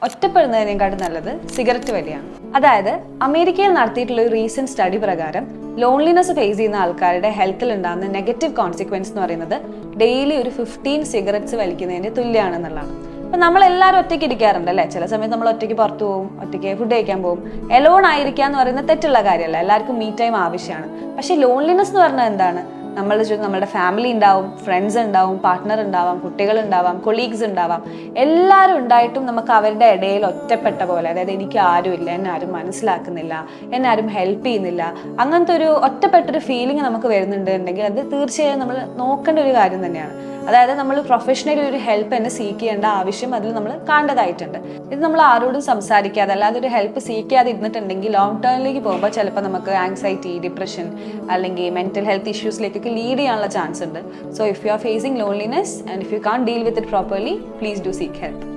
ഒറ്റപ്പെടുന്നതിനേക്കാളും നല്ലത് സിഗരറ്റ് വലിയാണ്. അതായത് അമേരിക്കയിൽ നടത്തിയിട്ടുള്ള ഒരു റീസെന്റ് സ്റ്റഡി പ്രകാരം ലോൺലിനെസ് ഫേസ് ചെയ്യുന്ന ആൾക്കാരുടെ ഹെൽത്തിൽ ഉണ്ടാകുന്ന നെഗറ്റീവ് കോൺസിക്വൻസ് എന്ന് പറയുന്നത് ഡെയിലി ഒരു 15 സിഗരറ്റ്സ് വലിക്കുന്നതിന് തുല്യമാണെന്നുള്ളതാണ്. അപ്പൊ നമ്മൾ എല്ലാവരും ഒറ്റയ്ക്ക് ഇരിക്കാറുണ്ട് അല്ലേ? ചില സമയത്ത് നമ്മൾ ഒറ്റയ്ക്ക് പുറത്തു പോകും, ഒറ്റയ്ക്ക് ഫുഡ് കഴിക്കാൻ പോകും. എലോൺ ആയിരിക്കുക എന്ന് പറയുന്നത് തെറ്റുള്ള കാര്യമല്ല, എല്ലാവർക്കും മീ ടൈം ആവശ്യമാണ്. പക്ഷെ ലോൺലിനെസ് എന്ന് പറഞ്ഞാൽ എന്താണ്? നമ്മളുടെ ചുറ്റും നമ്മുടെ ഫാമിലി ഉണ്ടാവും, ഫ്രണ്ട്സ് ഉണ്ടാവും, പാർട്ട്ണർ ഉണ്ടാവാം, കുട്ടികൾ ഉണ്ടാവാം, കൊളീഗ്സ് ഉണ്ടാവാം. എല്ലാവരും ഉണ്ടായിട്ടും നമുക്ക് അവരുടെ ഇടയിൽ ഒറ്റപ്പെട്ട പോലെ, അതായത് എനിക്ക് ആരുമില്ല, എന്നെ ആരും മനസ്സിലാക്കുന്നില്ല, എന്നെ ആരും ഹെൽപ്പ് ചെയ്യുന്നില്ല, അങ്ങനത്തെ ഒരു ഒറ്റപ്പെട്ടൊരു ഫീലിംഗ് നമുക്ക് വരുന്നുണ്ടെങ്കിൽ അത് തീർച്ചയായും നമ്മൾ നോക്കേണ്ട ഒരു കാര്യം തന്നെയാണ്. അതായത് നമ്മൾ പ്രൊഫഷണലി ഒരു ഹെൽപ്പ് തന്നെ സീക്ക് ചെയ്യേണ്ട ആവശ്യം അതിൽ നമ്മൾ കാണേണ്ടതായിട്ടുണ്ട്. ഇത് നമ്മൾ ആരോടും സംസാരിക്കാതെ അല്ലാതെ ഒരു ഹെൽപ്പ് സീക്ക് ചെയ്യാതെ ഇരുന്നിട്ടുണ്ടെങ്കിൽ ലോങ് ടേമിലേക്ക് പോകുമ്പോൾ ചിലപ്പോൾ നമുക്ക് ആങ്സൈറ്റി, ഡിപ്രഷൻ അല്ലെങ്കിൽ മെന്റൽ ഹെൽത്ത് ഇഷ്യൂസിലേക്കൊക്കെ ലീഡ് ചെയ്യാനുള്ള ചാൻസ് ഉണ്ട്. So if you are facing loneliness and if you can't deal with it properly, please do seek help.